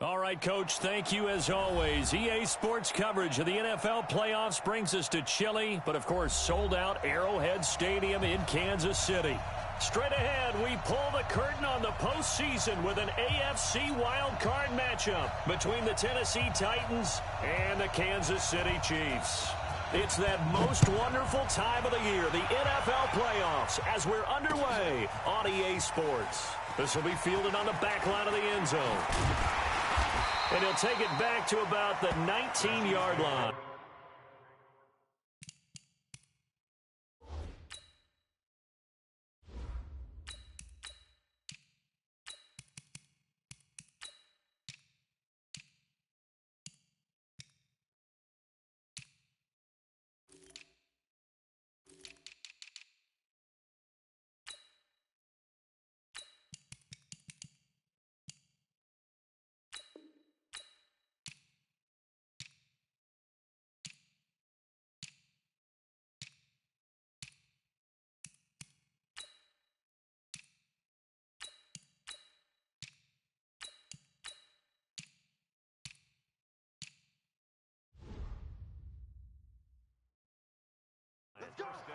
All right, Coach, thank you as always. EA Sports coverage of the NFL playoffs brings us to chilly, but of course sold-out Arrowhead Stadium in Kansas City. Straight ahead, we pull the curtain on the postseason with an AFC wildcard matchup between the Tennessee Titans and the Kansas City Chiefs. It's that most wonderful time of the year, the NFL playoffs, as we're underway on EA Sports. This will be fielded on the back line of the end zone. And he'll take it back to about the 19-yard line.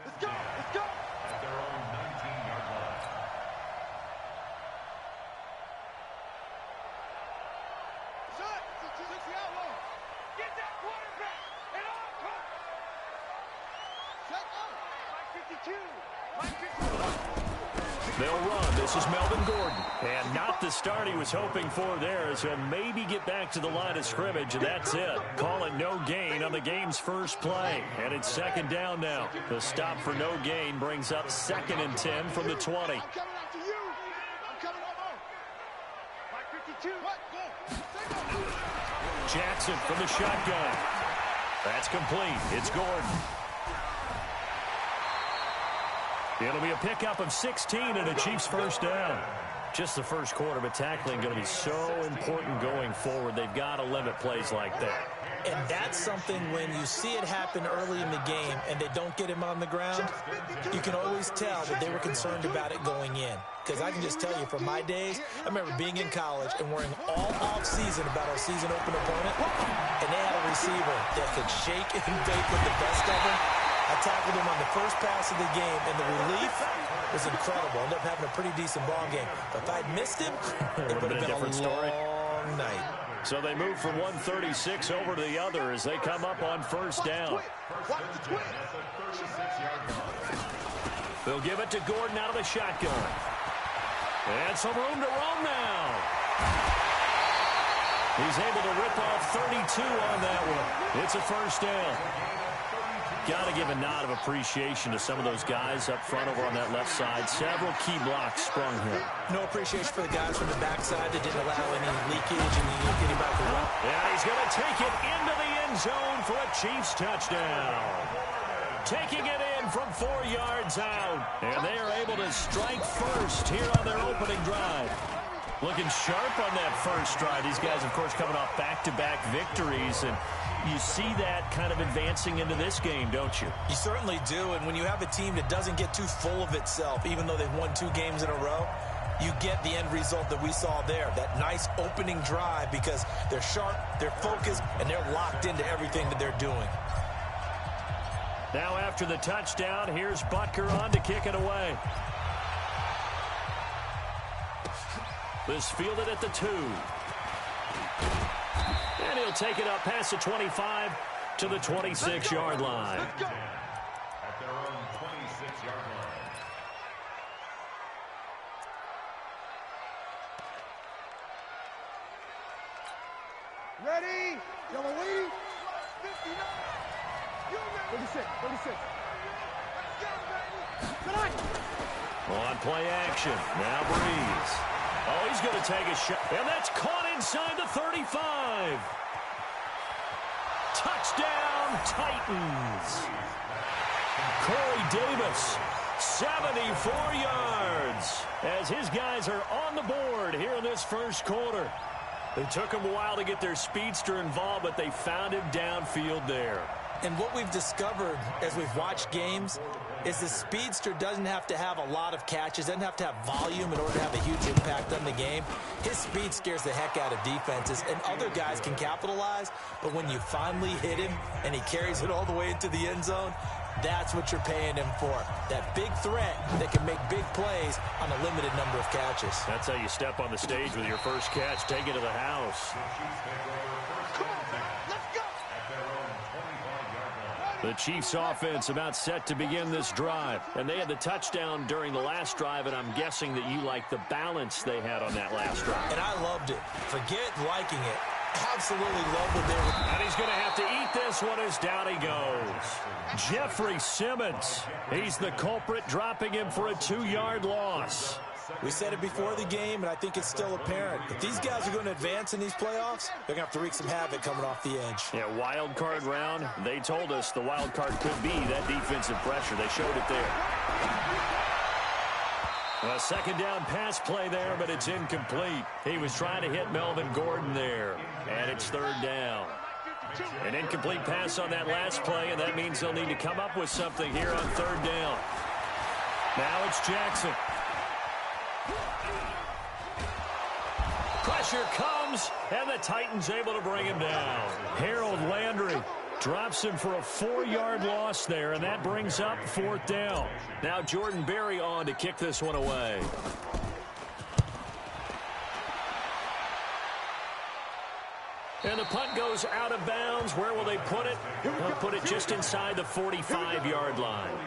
Let's go! At their own 19-yard line. Shot! Six the outlaw! Get that quarterback! And on! Shut up! 552! They'll run. This is Melvin Gordon. And not the start he was hoping for there, as he'll maybe get back to the line of scrimmage, and that's it. Call it no gain on the game's first play. And it's second down now. The stop for no gain brings up 2nd and 10 from the 20. I'm coming after you! I'm coming over! 552! Jackson from the shotgun. That's complete. It's Gordon. It'll be a pickup of 16 and a Chiefs first down. Just the first quarter, but tackling going to be so important going forward. They've got to limit plays like that. And that's something when you see it happen early in the game and they don't get him on the ground, you can always tell that they were concerned about it going in. Because I can just tell you from my days, I remember being in college and worrying all off-season about our season open opponent, and they had a receiver that could shake and bake with the best of them. I tackled him on the first pass of the game, and the relief was incredible. Ended up having a pretty decent ball game. But if I'd missed him, it would have been a long night. So they move from 136 over to the other as they come up on first down. They'll give it to Gordon out of the shotgun. And some room to roam now. He's able to rip off 32 on that one. It's a first down. Got to give a nod of appreciation to some of those guys up front over on that left side. Several key blocks sprung here. No appreciation for the guys from the backside that didn't allow any leakage and getting back to run. Yeah, he's going to take it into the end zone for a Chiefs touchdown. Taking it in from 4 yards out. And they are able to strike first here on their opening drive. Looking sharp on that first drive. These guys, of course, coming off back-to-back victories, and you see that kind of advancing into this game, don't you? You certainly do, and when you have a team that doesn't get too full of itself, even though they've won 2 games in a row, you get the end result that we saw there, that nice opening drive, because they're sharp, they're focused, and they're locked into everything that they're doing. Now after the touchdown, here's Butker on to kick it away. This fielded at the 2. And he'll take it up past the 25 to the 26-yard line. At their own 26-yard line. Ready? Yellow lead. 36. On play action. Now Breeze. Oh, he's going to take a shot. And that's caught inside the 35. Touchdown, Titans. Corey Davis, 74 yards, as his guys are on the board here in this first quarter. It took them a while to get their speedster involved, but they found him downfield there. And what we've discovered as we've watched games is the speedster doesn't have to have a lot of catches, doesn't have to have volume in order to have a huge impact on the game. His speed scares the heck out of defenses, and other guys can capitalize, but when you finally hit him and he carries it all the way into the end zone, that's what you're paying him for. That big threat that can make big plays on a limited number of catches. That's how you step on the stage with your first catch. Take it to the house. The Chiefs offense about set to begin this drive. And they had the touchdown during the last drive, and I'm guessing that you like the balance they had on that last drive. And I loved it. Forget liking it. Absolutely love what they were. And he's going to have to eat this one as down he goes. Jeffrey Simmons. He's the culprit, dropping him for a 2-yard loss. We said it before the game, and I think it's still apparent. If these guys are going to advance in these playoffs, they're going to have to wreak some havoc coming off the edge. Yeah, wild card round. They told us the wild card could be that defensive pressure. They showed it there. A second down pass play there, but it's incomplete. He was trying to hit Melvin Gordon there, and it's third down. An incomplete pass on that last play, and that means they'll need to come up with something here on third down. Now it's Jackson. Pressure comes, and the Titans able to bring him down. Harold Landry drops him for a 4-yard loss there, and that brings up fourth down. Now Jordan Berry on to kick this one away. And the punt goes out of bounds. Where will they put it? They'll put it just inside the 45-yard line.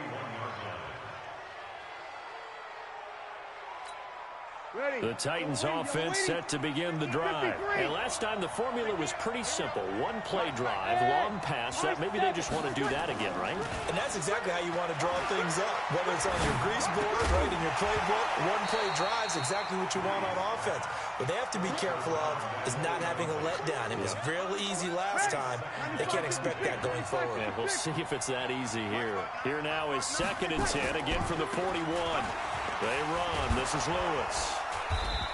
The Titans offense set to begin the drive. And last time the formula was pretty simple. One-play drive, long pass. That maybe they just want to do that again, right? And that's exactly how you want to draw things up. Whether it's on your grease board, right, in your playbook, one-play drive is exactly what you want on offense. What they have to be careful of is not having a letdown. It was real easy last time. They can't expect that going forward. Yeah, we'll see if it's that easy here. Here now is 2nd and 10, again from the 41. They run. This is Lewis.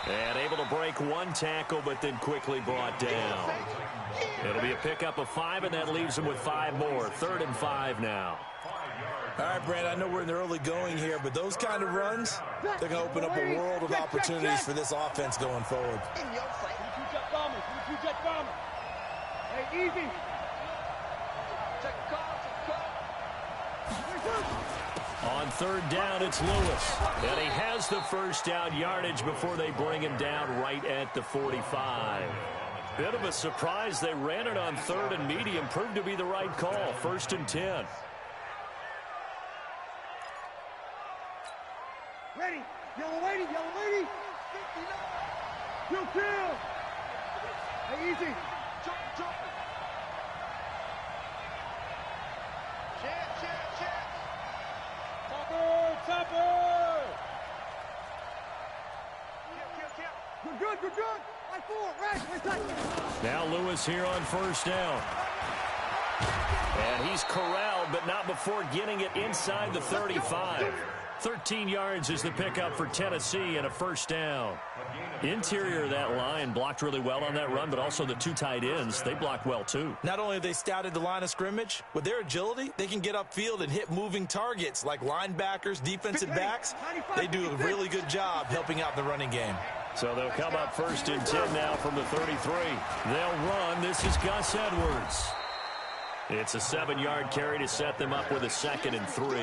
And able to break one tackle, but then quickly brought down. It'll be a pickup of 5, and that leaves them with 5 more. 3rd and 5 now. All right, Brad, I know we're in the early going here, but those kind of runs, they're going to open up a world of opportunities for this offense going forward. Hey, easy. On 3rd down, it's Lewis. And he has the first down yardage before they bring him down right at the 45. Bit of a surprise. They ran it on 3rd and medium. Proved to be the right call. 1st and 10. Ready. Yellow lady. Kill. Hey, easy. Jump. Chance. Topper. Kill. Good. Right forward. Right. Now Lewis here on 1st down. And he's corralled, but not before getting it inside the 35. 13 yards is the pickup for Tennessee and a 1st down. Interior of that line blocked really well on that run, but also the 2 tight ends, they blocked well too. Not only have they scouted the line of scrimmage, with their agility, they can get upfield and hit moving targets like linebackers, defensive backs. They do a really good job helping out the running game. So they'll come up 1st and 10 now from the 33. They'll run. This is Gus Edwards. It's a 7-yard carry to set them up with a 2nd and 3.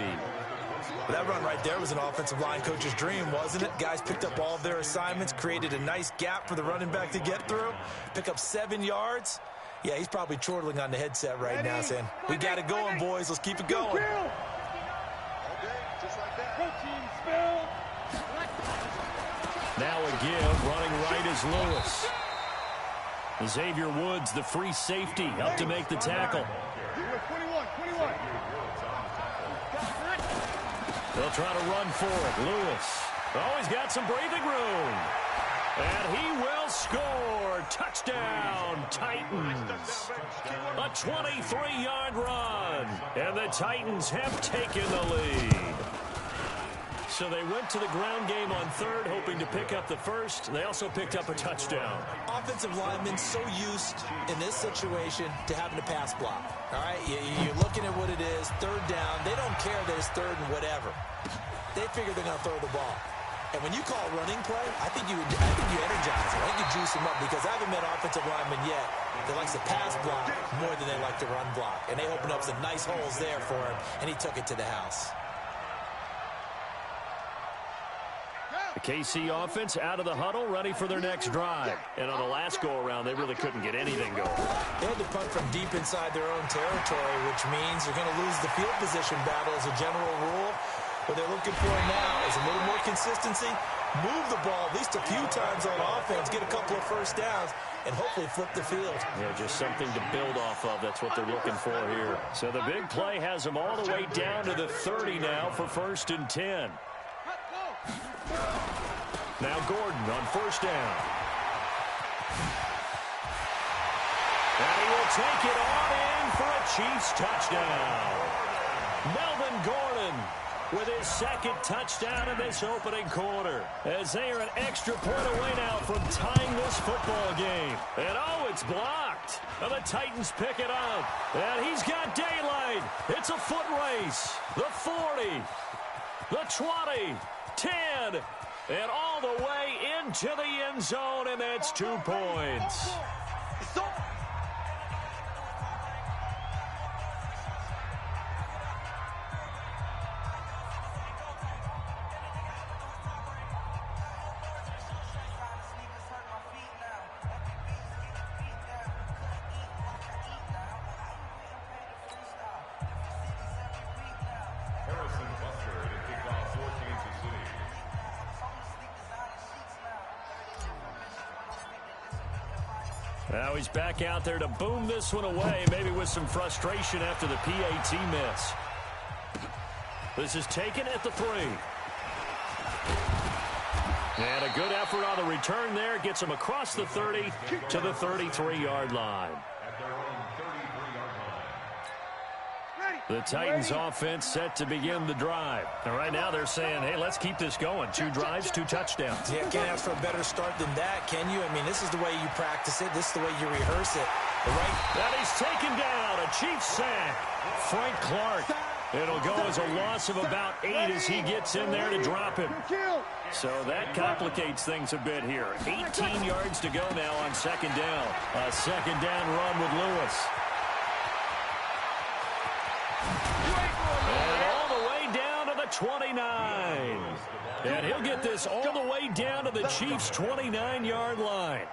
That run right there was an offensive line coach's dream, wasn't it? Guys picked up all of their assignments, created a nice gap for the running back to get through, pick up 7 yards. Yeah, he's probably chortling on the headset right now saying, we got it going, boys. Let's keep it going. Now a give, running right is Lewis. Xavier Woods, the free safety, up to make the tackle. 21. They'll try to run for it. Lewis. Oh, he's got some breathing room. And he will score. Touchdown, Titans. A 23-yard run. And the Titans have taken the lead. So they went to the ground game on third, hoping to pick up the first. They also picked up a touchdown. Offensive linemen so used in this situation to having to pass block. All right, you're looking at what it is, third down. They don't care that it's third and whatever. They figure they're going to throw the ball. And when you call running play, I think you energize them. I think you juice them up because I haven't met offensive linemen yet that likes to pass block more than they like to run block. And they opened up some nice holes there for him, and he took it to the house. The KC offense out of the huddle, ready for their next drive. And on the last go-around, they really couldn't get anything going. They had to punt from deep inside their own territory, which means they're going to lose the field position battle as a general rule. What they're looking for now is a little more consistency, move the ball at least a few times on offense, get a couple of first downs, and hopefully flip the field. Yeah, just something to build off of. That's what they're looking for here. So the big play has them all the way down to the 30 now for 1st and 10. Now Gordon on 1st down. And he will take it on in for a Chiefs touchdown. Melvin Gordon with his 2nd touchdown in this opening quarter, as they are an extra point away now from tying this football game. And oh, it's blocked. And the Titans pick it up. And he's got daylight. It's a foot race. The 40, the 20, 10, and all the way into the end zone, and that's 2 points. Now he's back out there to boom this one away, maybe with some frustration after the PAT miss. This is taken at the 3. And a good effort on the return there. Gets him across the 30 to the 33-yard line. The Titans offense set to begin the drive. And right now they're saying, hey, let's keep this going. 2 drives, 2 touchdowns. Yeah, can't ask for a better start than that, can you? I mean, this is the way you practice it. This is the way you rehearse it. That he's taken down. A Chiefs sack. Frank Clark. It'll go as a loss of about 8 as he gets in there to drop him. So that complicates things a bit here. 18 yards to go now on 2nd down. A 2nd down run with Lewis. And all the way down to the 29. And he'll get this all the way down to the Chiefs' 29-yard line.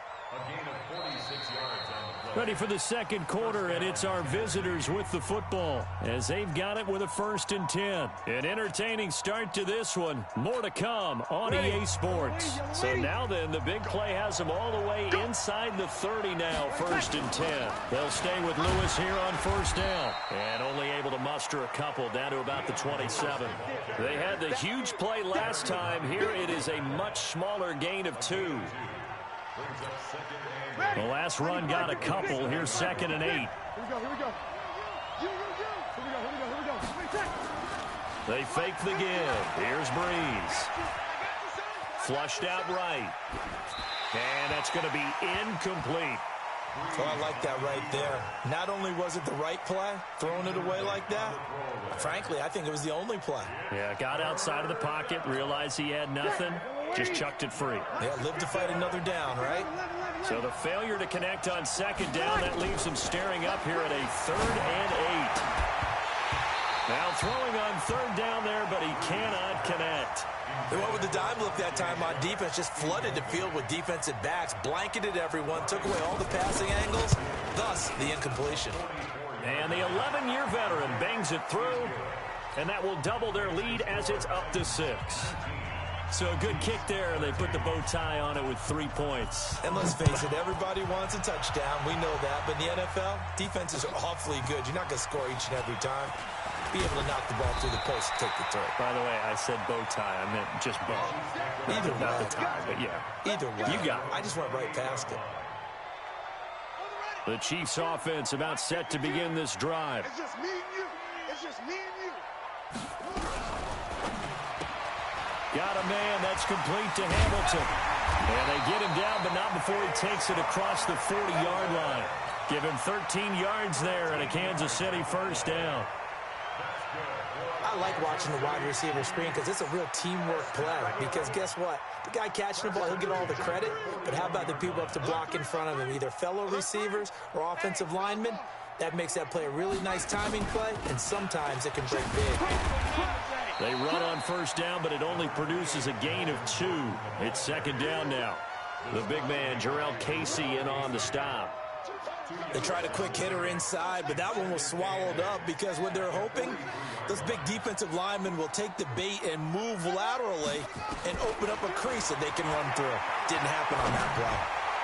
Ready for the 2nd quarter, and it's our visitors with the football as they've got it with a 1st and 10. An entertaining start to this one. More to come on EA Sports. So now then, the big play has them all the way inside the 30 now, 1st and 10. They'll stay with Lewis here on 1st down. And only able to muster a couple down to about the 27. They had the huge play last time. Here it is a much smaller gain of 2. The last run got a couple. Here's 2nd and 8. Here we go. They fake the give. Here's Breeze. Flushed out right. And that's going to be incomplete. Oh, I like that right there. Not only was it the right play, throwing it away like that, frankly, I think it was the only play. Yeah, got outside of the pocket, realized he had nothing, just chucked it free. Yeah, live to fight another down, right? So the failure to connect on 2nd down, that leaves him staring up here at a 3rd and 8. Now throwing on 3rd down there, but he cannot connect. They went with the dime look that time on defense, just flooded the field with defensive backs, blanketed everyone, took away all the passing angles, thus the incompletion. And the 11-year veteran bangs it through, and that will double their lead as it's up to 6. So a good kick there, and they put the bow tie on it with 3 points. And let's face it, everybody wants a touchdown. We know that. But in the NFL, defenses are awfully good. You're not going to score each and every time. Be able to knock the ball through the post and take the throw. By the way, I said bow tie. I meant just bow. Either way. Not the tie, but yeah. Either way. You got it. I just went right past it. The Chiefs offense about set to begin this drive. It's just me and you. It's just me and you. Got a man. That's complete to Hamilton. And they get him down, but not before he takes it across the 40-yard line. Give him 13 yards there and a Kansas City first down. I like watching the wide receiver screen because it's a real teamwork play. Because guess what? The guy catching the ball, he'll get all the credit. But how about the people up to block in front of him, either fellow receivers or offensive linemen? That makes that play a really nice timing play, and sometimes it can break big. They run on first down, but it only produces a gain of 2. It's second down now. The big man, Jarrell Casey, in on the stop. They tried a quick hitter inside, but that one was swallowed up because what they're hoping, those big defensive linemen will take the bait and move laterally and open up a crease that they can run through. Didn't happen on that play.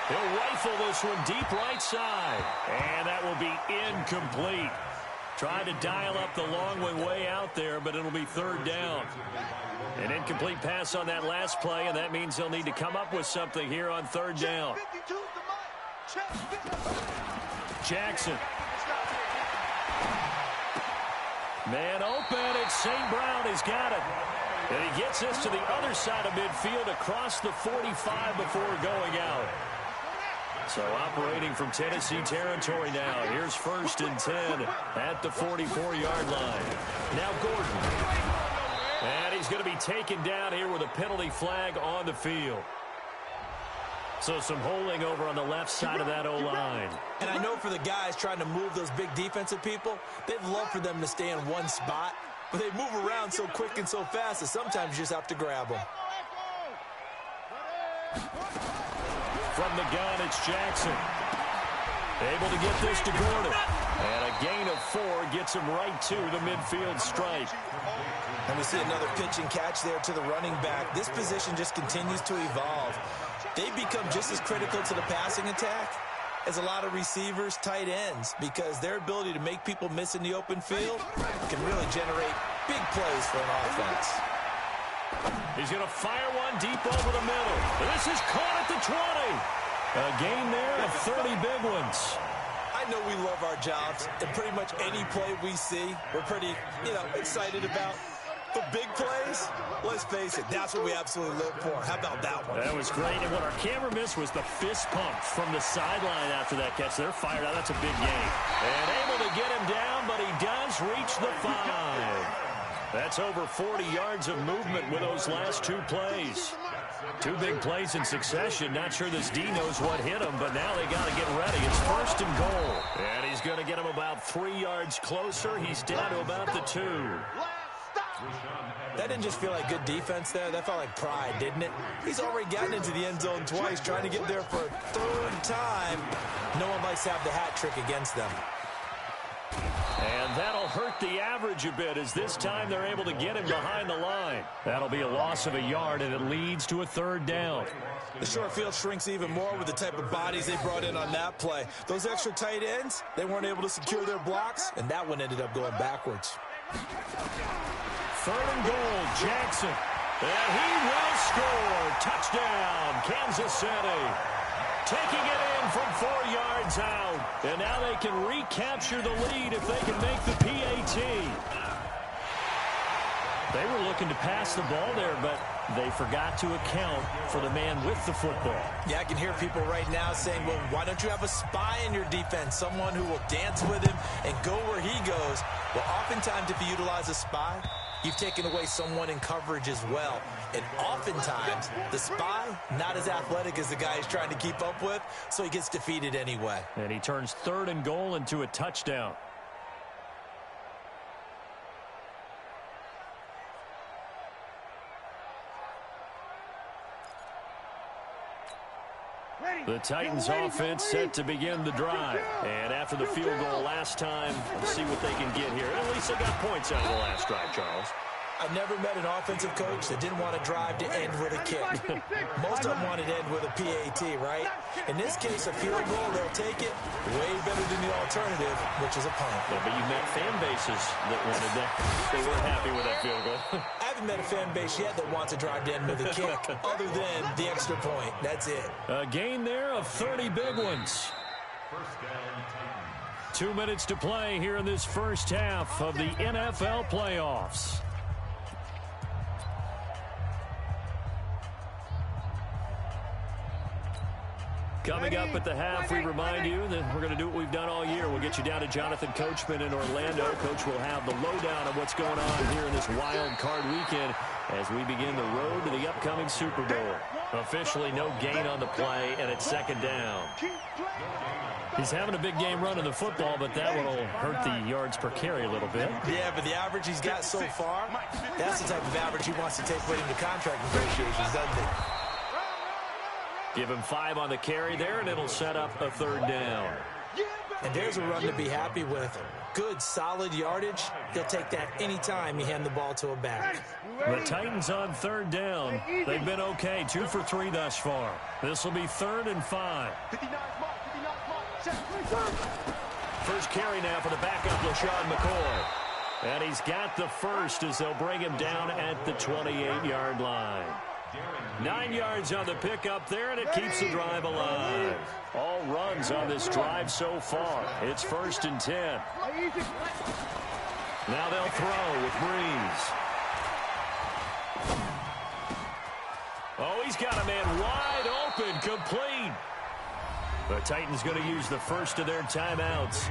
He'll rifle this one deep right side. And that will be incomplete. Tried to dial up the long one way out there, but it'll be third down. An incomplete pass on that last play, and that means they'll need to come up with something here on third down. Jackson. Man open. It's St. Brown. He's got it. And he gets this to the other side of midfield across the 45 before going out. So operating from Tennessee territory now. Here's first and 10 at the 44-yard line. Now Gordon. And he's going to be taken down here with a penalty flag on the field. So some holding over on the left side of that O-line. And I know for the guys trying to move those big defensive people, they'd love for them to stay in one spot. But they move around so quick and so fast that sometimes you just have to grab them. From the gun, it's Jackson. Able to get this to Gordon. And a gain of 4 gets him right to the midfield stripe. And we see another pitch and catch there to the running back. This position just continues to evolve. They become just as critical to the passing attack as a lot of receivers, tight ends, because their ability to make people miss in the open field can really generate big plays for an offense. He's going to fire one deep over the middle. This is caught at the 20. A gain there of 30 big ones. I know we love our jobs, and pretty much any play we see, we're pretty, excited about. For big plays, let's face it, that's what we absolutely live for. How about that one? That was great. And what our camera missed was the fist pump from the sideline after that catch. They're fired out. That's a big gain. And able to get him down, but he does reach the 5. That's over 40 yards of movement with those last 2 plays. 2 big plays in succession. Not sure this D knows what hit him, but now they got to get ready. It's first and goal. And he's going to get him about 3 yards closer. He's down to about the 2. That didn't just feel like good defense there. That felt like pride, didn't it? He's already gotten into the end zone twice, trying to get there for a 3rd time. No one likes to have the hat trick against them. And that'll hurt the average a bit as this time they're able to get him behind the line. That'll be a loss of a yard, and it leads to a 3rd down. The short field shrinks even more with the type of bodies they brought in on that play. Those extra tight ends, they weren't able to secure their blocks, and that one ended up going backwards. 3rd and goal, Jackson. And he will score. Touchdown, Kansas City. Taking it in from 4 yards out. And now they can recapture the lead if they can make the PAT. They were looking to pass the ball there, but they forgot to account for the man with the football. Yeah, I can hear people right now saying, well, why don't you have a spy in your defense, someone who will dance with him and go where he goes? Well, oftentimes if you utilize a spy, you've taken away someone in coverage as well. And oftentimes, the spy, not as athletic as the guy he's trying to keep up with, so he gets defeated anyway. And he turns 3rd and goal into a touchdown. The Titans offense set to begin the drive. And after the field goal last time, we'll see what they can get here. At least they got points out of the last drive, Charles. I've never met an offensive coach that didn't want to drive to end with a kick. Most of them wanted to end with a PAT, right? In this case, a field goal, they'll take it way better than the alternative, which is a punt. Yeah, but you met fan bases that wanted that. They weren't happy with that field goal. I haven't met a fan base yet that wants to drive to end with a kick, other than the extra point. That's it. A gain there of 30 big ones. 2 minutes to play here in this first half of the NFL playoffs. Coming up at the half, we remind you that we're going to do what we've done all year. We'll get you down to Jonathan Coachman in Orlando. Coach will have the lowdown of what's going on here in this wild card weekend as we begin the road to the upcoming Super Bowl. Officially no gain on the play, and it's second down. He's having a big game running the football, but that will hurt the yards per carry a little bit. Yeah, but the average he's got so far, that's the type of average he wants to take with him to contract negotiations, doesn't he? Give him 5 on the carry there, and it'll set up a third down. And there's a run to be happy with. Good, solid yardage. He'll take that anytime you hand the ball to a back. The Titans on third down. They've been okay, 2 for 3 thus far. This will be 3rd and 5. First carry now for the backup, LaShawn McCoy. And he's got the first as they'll bring him down at the 28-yard line. 9 yards on the pickup there, and it keeps the drive alive. All runs on this drive so far. It's 1st and 10. Now they'll throw with Breeze. Oh, he's got a man wide open, complete. The Titans going to use the first of their timeouts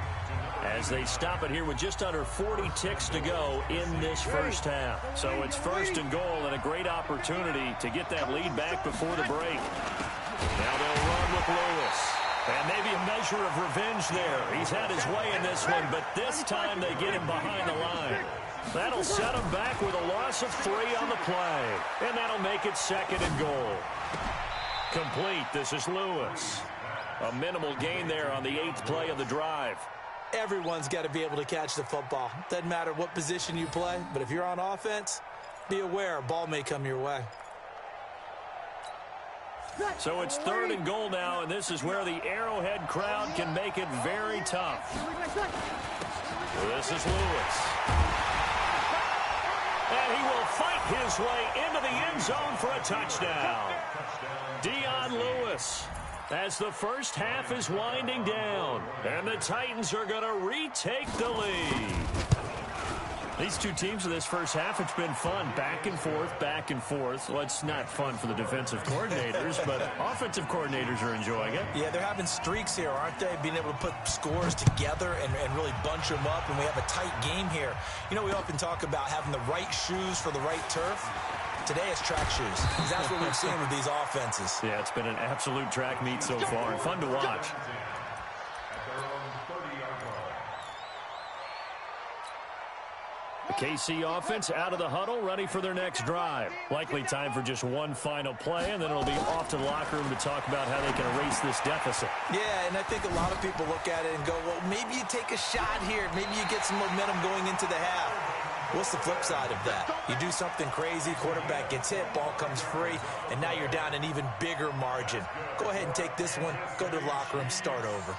as they stop it here with just under 40 ticks to go in this first half. So it's 1st and goal and a great opportunity to get that lead back before the break. Now they'll run with Lewis. And maybe a measure of revenge there. He's had his way in this one, but this time they get him behind the line. That'll set him back with a loss of 3 on the play. And that'll make it 2nd and goal. Complete. This is Lewis. A minimal gain there on the 8th play of the drive. Everyone's got to be able to catch the football. Doesn't matter what position you play, but if you're on offense, be aware a ball may come your way. So it's 3rd and goal now, and this is where the Arrowhead crowd can make it very tough. This is Lewis. And he will fight his way into the end zone for a touchdown. Dion Lewis, as the first half is winding down, and the Titans are going to retake the lead. These two teams in this first half, it's been fun. Back and forth, back and forth. Well, it's not fun for the defensive coordinators, but offensive coordinators are enjoying it. Yeah, they're having streaks here, aren't they? Being able to put scores together and really bunch them up, and we have a tight game here. You know, we often talk about having the right shoes for the right turf. Today it's track shoes. That's what we've seen with these offenses. Yeah, it's been an absolute track meet so far, and fun to watch. The KC offense out of the huddle, ready for their next drive. Likely time for just one final play, and then it'll be off to the locker room to talk about how they can erase this deficit. Yeah, and I think a lot of people look at it and go, well, maybe you take a shot here. Maybe you get some momentum going into the half. What's the flip side of that? You do something crazy, quarterback gets hit, ball comes free, and now you're down an even bigger margin. Go ahead and take this one, go to the locker room, start over.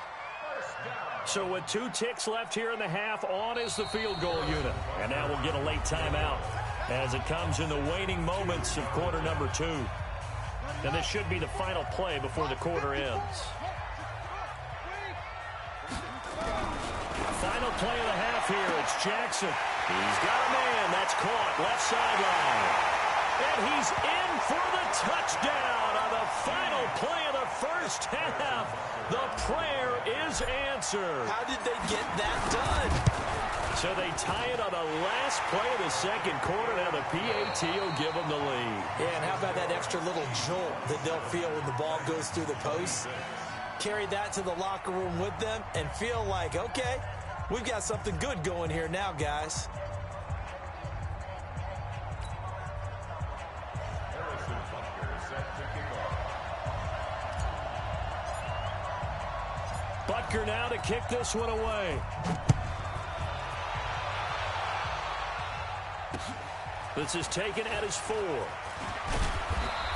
So with 2 ticks left here in the half, on is the field goal unit. And now we'll get a late timeout as it comes in the waning moments of quarter number 2. And this should be the final play before the quarter ends. Final play of the half here. It's Jackson. He's got a man. That's caught. Left sideline. And he's in for the touchdown on the final play of the first half. The prayer is answered. How did they get that done? So they tie it on the last play of the second quarter. Now the PAT will give them the lead. Yeah, and how about that extra little jolt that they'll feel when the ball goes through the posts? Carry that to the locker room with them and feel like, okay, we've got something good going here now, guys. Butker now to kick this one away. This is taken at his 4.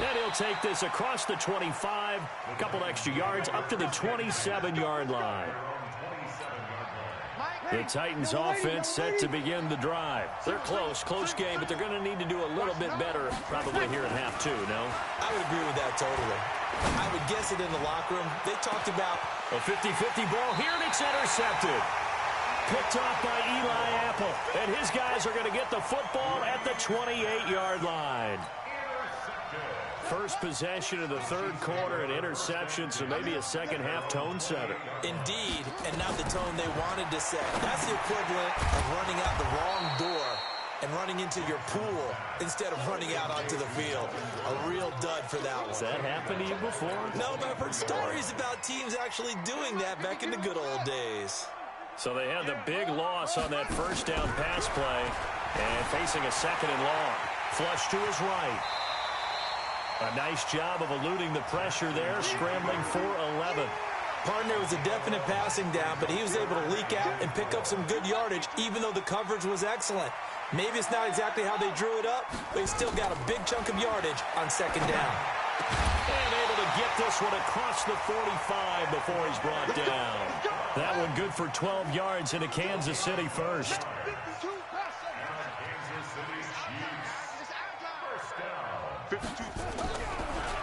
Then he'll take this across the 25, a couple extra yards up to the 27-yard line. The Titans offense set to begin the drive. They're close game, but they're going to need to do a little bit better probably here in half 2, no? I would agree with that totally. I would guess it in the locker room. They talked about a 50-50 ball here, and it's intercepted. Picked off by Eli Apple, and his guys are going to get the football at the 28-yard line. First possession of the third quarter, an interception, so maybe a second-half tone setter. Indeed, and not the tone they wanted to set. That's the equivalent of running out the wrong door and running into your pool instead of running out onto the field. A real dud for that one. Has that happened to you before? No, but I've heard stories about teams actually doing that back in the good old days. So they had the big loss on that first down pass play and facing a second and long. Flush to his right. A nice job of eluding the pressure there, scrambling for 11. Partner was a definite passing down, but he was able to leak out and pick up some good yardage, even though the coverage was excellent. Maybe it's not exactly how they drew it up, but he still got a big chunk of yardage on second down. And able to get this one across the 45 before he's brought down. That one good for 12 yards into Kansas City first.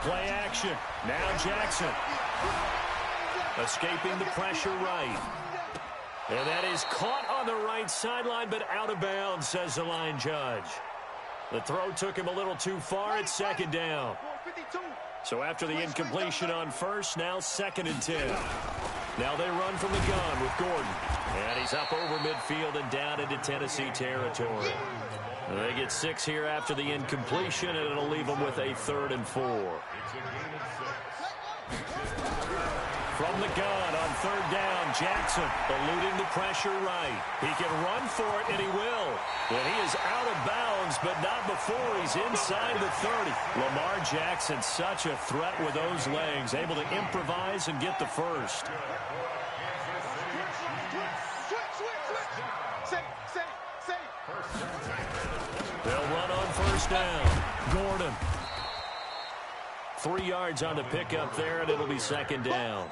Play action. Now Jackson. Escaping the pressure right. And that is caught on the right sideline, but out of bounds, says the line judge. The throw took him a little too far. It's second down. So after the incompletion on first, now second and 10. Now they run from the gun with Gordon. And he's up over midfield and down into Tennessee territory. They get 6 here after the incompletion, and it'll leave them with a 3rd and 4. From the gun on 3rd down, Jackson eluding the pressure right. He can run for it, and he will. And he is out of bounds, but not before he's inside the 30. Lamar Jackson, such a threat with those legs, able to improvise and get the first. They'll run on first down. Gordon. 3 yards on the pickup there, and it'll be second down.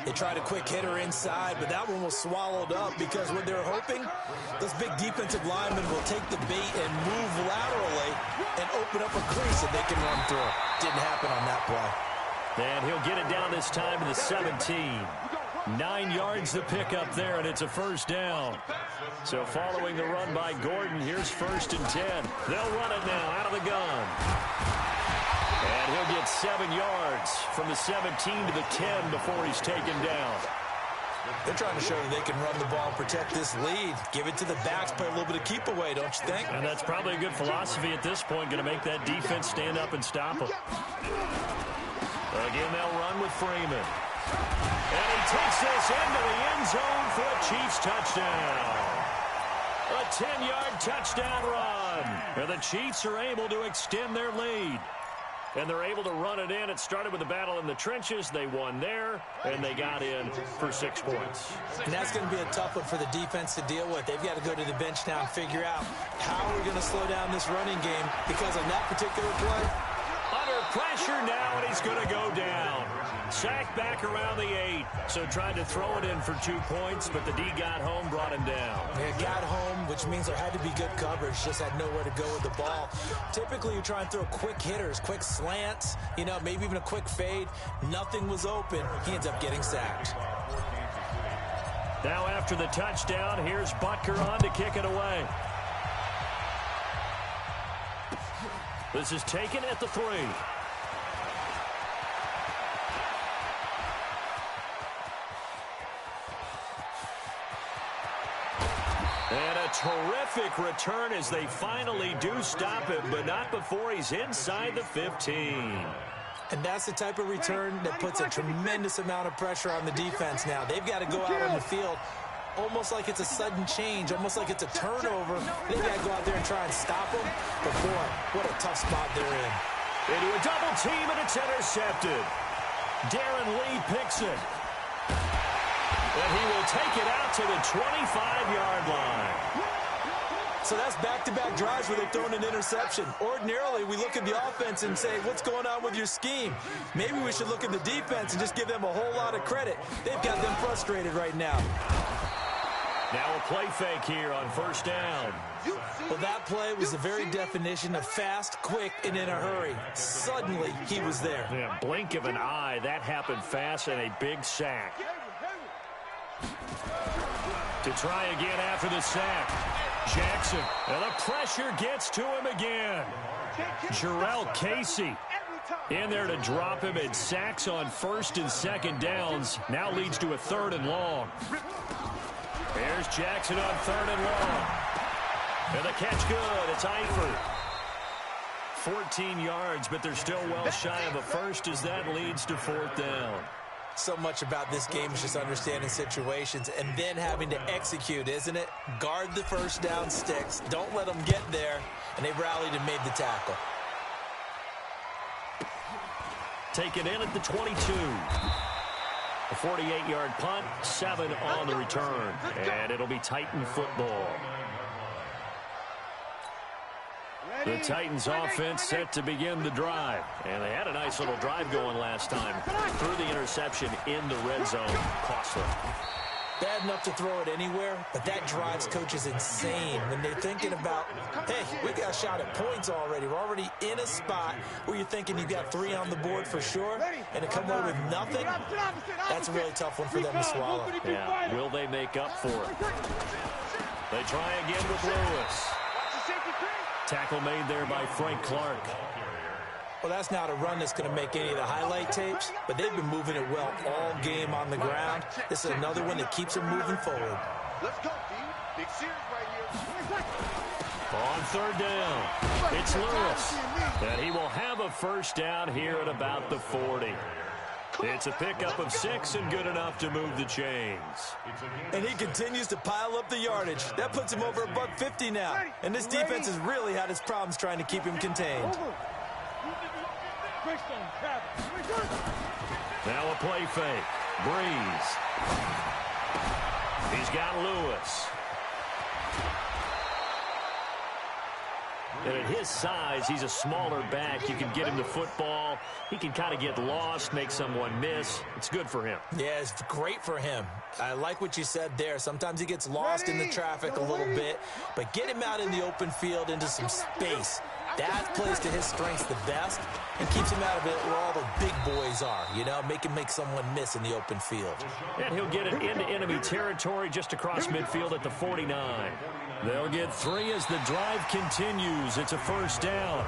They tried a quick hitter inside, but that one was swallowed up because what they're hoping, those big defensive linemen will take the bait and move laterally and open up a crease that they can run through. Didn't happen on that play. And he'll get it down this time to the 17. 9 yards to pick up there, and it's a first down. So following the run by Gordon, here's 1st and 10. They'll run it now out of the gun. And he'll get 7 yards from the 17 to the 10 before he's taken down. They're trying to show that they can run the ball and protect this lead. Give it to the backs, play a little bit of keep away, don't you think? And that's probably a good philosophy at this point, going to make that defense stand up and stop them. Again, they'll run with Freeman. And he takes this into the end zone for a Chiefs touchdown. A 10-yard touchdown run. And the Chiefs are able to extend their lead. And they're able to run it in. It started with a battle in the trenches. They won there, and they got in for 6 points. And that's going to be a tough one for the defense to deal with. They've got to go to the bench now and figure out how are we going to slow down this running game, because on that particular play, under pressure now, and he's going to go down. Sacked back around the 8. So tried to throw it in for 2 points, but the D got home, brought him down. They got home, which means there had to be good coverage. Just had nowhere to go with the ball. Typically, you try and throw quick hitters, quick slants, maybe even a quick fade. Nothing was open. He ends up getting sacked. Now after the touchdown, here's Butker on to kick it away. This is taken at the 3. And a terrific return as they finally do stop him, but not before he's inside the 15. And that's the type of return that puts a tremendous amount of pressure on the defense now. They've got to go out on the field almost like it's a sudden change, almost like it's a turnover. They've got to go out there and try and stop them. But, boy, what a tough spot they're in. Into a double team, and it's intercepted. Darren Lee picks it. And he will take it out to the 25-yard line. So that's back-to-back drives where they've thrown an interception. Ordinarily, we look at the offense and say, what's going on with your scheme? Maybe we should look at the defense and just give them a whole lot of credit. They've got them frustrated right now. Now a play fake here on first down. Well, that play was the very definition of fast, quick, and in a hurry. Suddenly, he was there. Yeah, blink of an eye. That happened fast, and a big sack. To try again after the sack. Jackson, and the pressure gets to him again. Jarrell Casey In there to drop him, and sacks on first and second downs. Now leads to a 3rd and long. There's Jackson on 3rd and long. And the catch good. It's Eifert. 14 yards, but they're still well shy of a first as that leads to 4th down. So much about this game is just understanding situations and then having to execute, isn't it? Guard the first down sticks. Don't let them get there. And they rallied and made the tackle. Taken in at the 22. A 48-yard punt, 7 on the return. And it'll be Titan football. The Titans offense set to begin the drive. And they had a nice little drive going last time. Threw the interception in the red zone. Costly. Bad enough to throw it anywhere, but that drives coaches insane when they're thinking about, hey, we got a shot at points already. We're already in a spot where you're thinking you got 3 on the board for sure, and to come away with nothing, that's a really tough one for them to swallow. Yeah, will they make up for it? They try again with Lewis. Tackle made there by Frank Clark. Well, that's not a run that's going to make any of the highlight tapes, but they've been moving it well all game on the ground. This is another one that keeps them moving forward. Let's go, dude. Big series right here. On 3rd down, it's Lewis. And he will have a first down here at about the 40. It's a pickup of 6 and good enough to move the chains. And he continues to pile up the yardage. That puts him over $150 now. And this defense has really had its problems trying to keep him contained. Now a play fake. Breeze. He's got Lewis. And at his size, he's a smaller back. You can get him the football. He can kind of get lost, make someone miss. It's good for him. Yeah, it's great for him. I like what you said there. Sometimes he gets lost in the traffic a little bit, but get him out in the open field into some space. That plays to his strengths the best and keeps him out of it where all the big boys are, you know, make someone miss in the open field. And he'll get it into enemy territory just across midfield at the 49. They'll get 3 as the drive continues. It's a first down.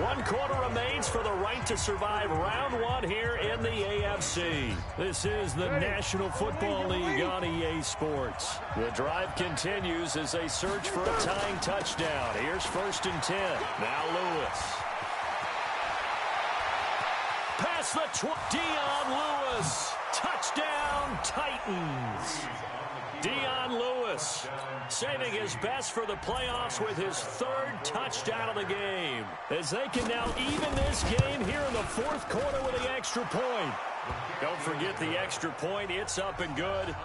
1 quarter remains for the right to survive round 1 here in the AFC. This is the National Football League on EA Sports. The drive continues as they search for a tying touchdown. Here's 1st and 10. Now Lewis. Pass the Dion Lewis. Touchdown Titans. Dion Lewis saving his best for the playoffs with his 3rd touchdown of the game. As they can now even this game here in the 4th quarter with the extra point. Don't forget the extra point. It's up and good.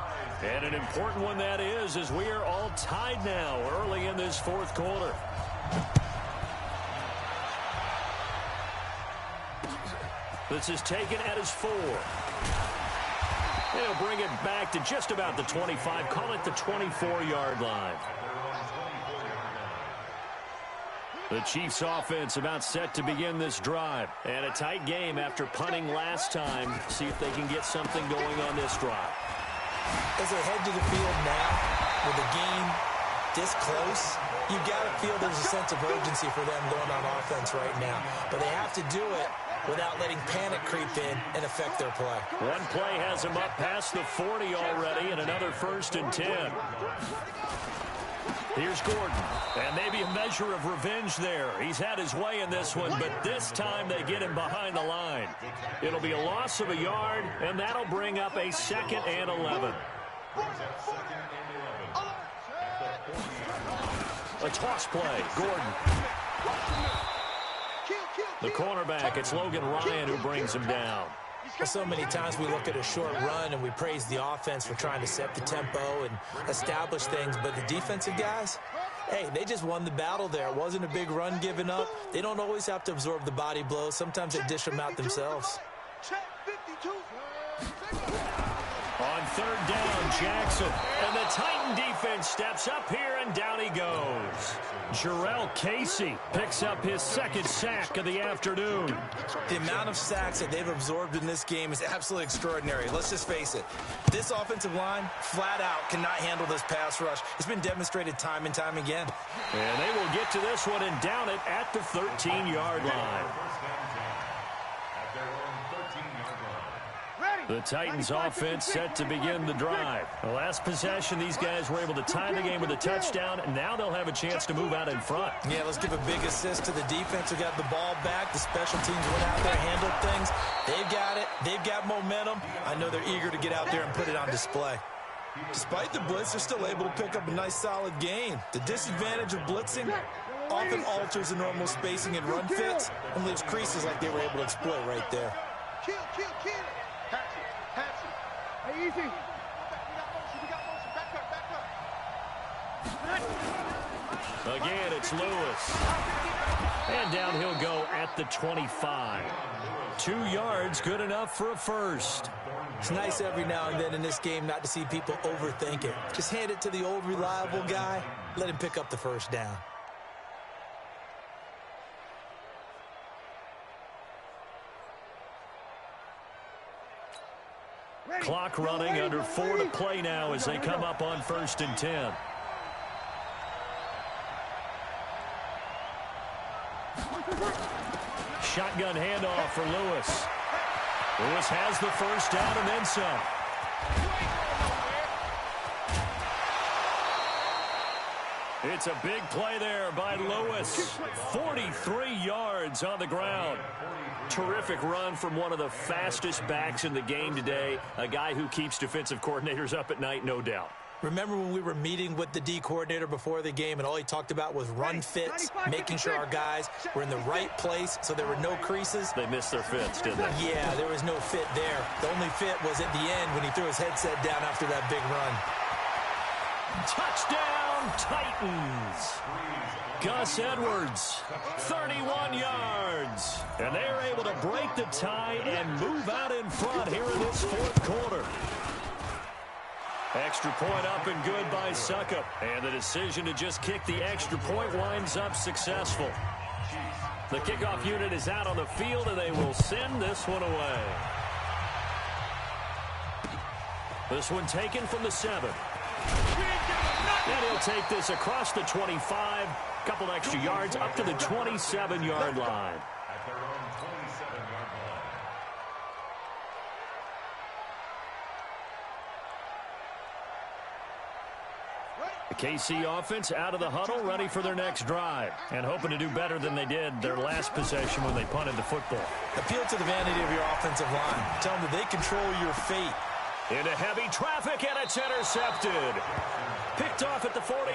And an important one that is, as we are all tied now early in this 4th quarter. This is taken at his 4. They'll bring it back to just about the 25. Call it the 24-yard line. The Chiefs offense about set to begin this drive. And a tight game after punting last time. See if they can get something going on this drive. As they head to the field now, with the game this close, you got to feel there's a sense of urgency for them going on offense right now. But they have to do it without letting panic creep in and affect their play. One play has him up past the 40 already, and another 1st and 10. Here's Gordon, and maybe a measure of revenge there. He's had his way in this one, but this time they get him behind the line. It'll be a loss of a yard, and that'll bring up a 2nd and 11. A toss play, Gordon. The cornerback, it's Logan Ryan who brings him down. Well, so many times we look at a short run and we praise the offense for trying to set the tempo and establish things, but the defensive guys, hey, they just won the battle there. It wasn't a big run given up. They don't always have to absorb the body blows. Sometimes they dish them out themselves. On 3rd down, Jackson. And the Titan defense steps up here, and down he goes. Jarrell Casey picks up his 2nd sack of the afternoon. The amount of sacks that they've absorbed in this game is absolutely extraordinary. Let's just face it. This offensive line, flat out, cannot handle this pass rush. It's been demonstrated time and time again. And they will get to this one and down it at the 13-yard line. The Titans offense set to begin the drive. The last possession, these guys were able to tie the game with a touchdown, and now they'll have a chance to move out in front. Yeah, let's give a big assist to the defense who got the ball back. The special teams went out there, handled things. They've got it. They've got momentum. I know they're eager to get out there and put it on display. Despite the blitz, they're still able to pick up a nice, solid gain. The disadvantage of blitzing often alters the normal spacing and run fits and leaves creases like they were able to exploit right there. Kill. Pass it. Hey, easy. We got motion. Back up. Again, it's Lewis. And down he'll go at the 25. 2 yards, good enough for a first. It's nice every now and then in this game not to see people overthink it. Just hand it to the old reliable guy. Let him pick up the first down. Clock running, under 4 to play now as they come up on 1st and 10. Shotgun handoff for Lewis. Lewis has the first down and then some. It's a big play there by Lewis. 43 yards on the ground. Terrific run from one of the fastest backs in the game today. A guy who keeps defensive coordinators up at night, no doubt. Remember when we were meeting with the D coordinator before the game and all he talked about was run fits, making sure our guys were in the right place so there were no creases? They missed their fits, didn't they? Yeah, there was no fit there. The only fit was at the end when he threw his headset down after that big run. Touchdown, Titans. Gus Edwards, 31 yards. And they're able to break the tie and move out in front here in this 4th quarter. Extra point up and good by Suckup. And the decision to just kick the extra point winds up successful. The kickoff unit is out on the field, and they will send this one away. This one taken from the 7. And he'll take this across the 25. Couple extra yards up to the 27-yard line. The KC offense out of the huddle, ready for their next drive, and hoping to do better than they did their last possession when they punted the football. Appeal to the vanity of your offensive line. Tell them that they control your fate. Into heavy traffic, and it's intercepted. Picked off at the 48.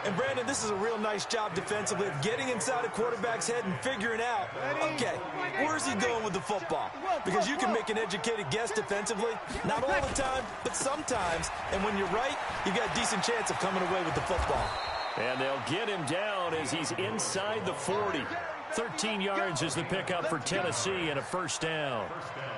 And, Brandon, this is a real nice job defensively of getting inside a quarterback's head and figuring out, okay, where's he going with the football? Because you can make an educated guess defensively, not all the time, but sometimes. And when you're right, you've got a decent chance of coming away with the football. And they'll get him down as he's inside the 40. 13 yards is the pickup for Tennessee and a first down.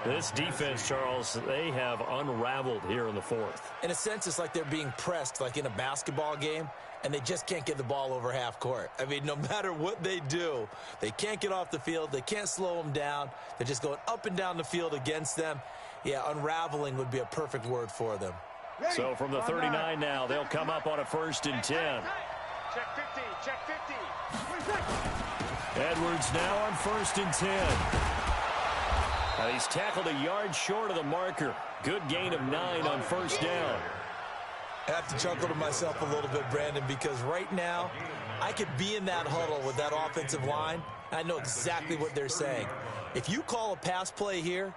This defense, Charles, they have unraveled here in the 4th. In a sense, it's like they're being pressed like in a basketball game, and they just can't get the ball over half court. I mean, no matter what they do, they can't get off the field. They can't slow them down. They're just going up and down the field against them. Yeah, unraveling would be a perfect word for them. So from the 39 now, they'll come up on a 1st and 10. Check 50. Check 50. Edwards now on 1st and 10. Now he's tackled a yard short of the marker. Good gain of 9 on first down. I have to chuckle to myself a little bit, Brandon, because right now I could be in that huddle with that offensive line. I know exactly what they're saying. If you call a pass play here,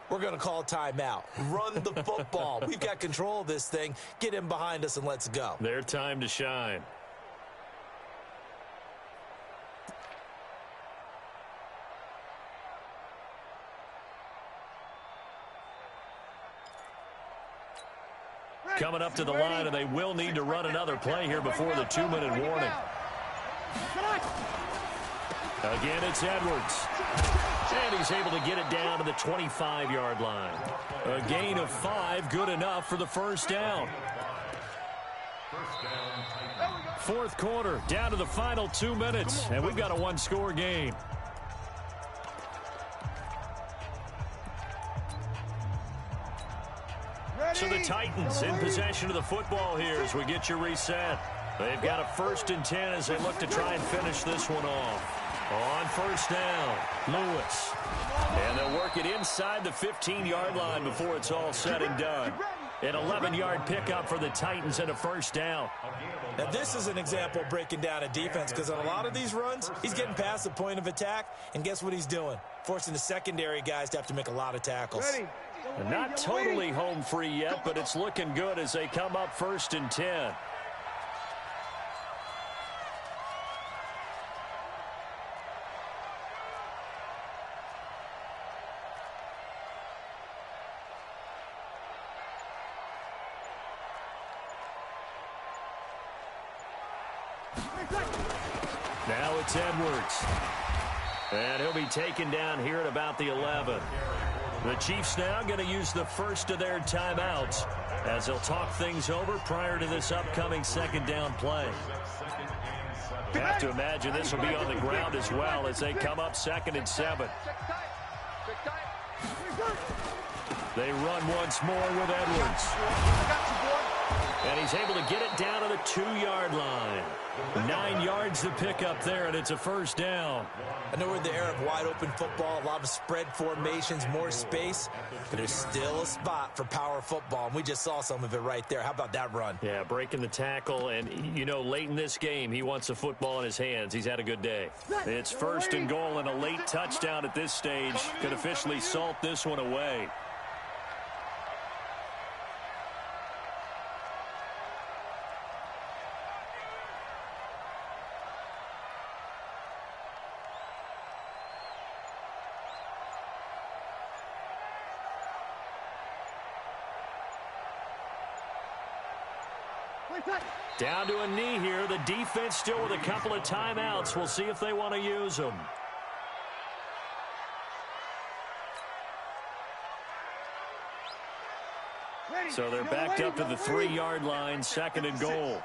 we're going to call a timeout. Run the football. We've got control of this thing. Get him behind us and let's go. Their time to shine. Coming up to the line, and they will need to run another play here before the 2-minute warning. Again, it's Edwards. And he's able to get it down to the 25-yard line. A gain of 5, good enough for the first down. 4th quarter, down to the final 2 minutes, and we've got a 1-score game. So the Titans in possession of the football here as we get you reset. They've got a 1st and 10 as they look to try and finish this one off. On first down, Lewis. And they'll work it inside the 15-yard line before it's all said and done. An 11-yard pickup for the Titans and a first down. Now, this is an example of breaking down a defense, because on a lot of these runs, he's getting past the point of attack, and guess what he's doing? Forcing the secondary guys to have to make a lot of tackles. Not totally home free yet, but it's looking good as they come up 1st and 10. Now it's Edwards. And he'll be taken down here at about the 11. The Chiefs now going to use the first of their timeouts as they'll talk things over prior to this upcoming second down play. Have to imagine this will be on the ground as well as they come up 2nd and 7. They run once more with Edwards. And he's able to get it down to the 2-yard line. 9 yards to pick up there, and it's a first down. I know we're in the era of wide-open football, a lot of spread formations, more space, but there's still a spot for power football, and we just saw some of it right there. How about that run? Yeah, breaking the tackle, and, you know, late in this game, he wants the football in his hands. He's had a good day. It's 1st and goal, and a late touchdown at this stage could officially salt this one away. Down to a knee here. The defense still with a couple of timeouts. We'll see if they want to use them. So they're backed up to the 3-yard line, 2nd and goal.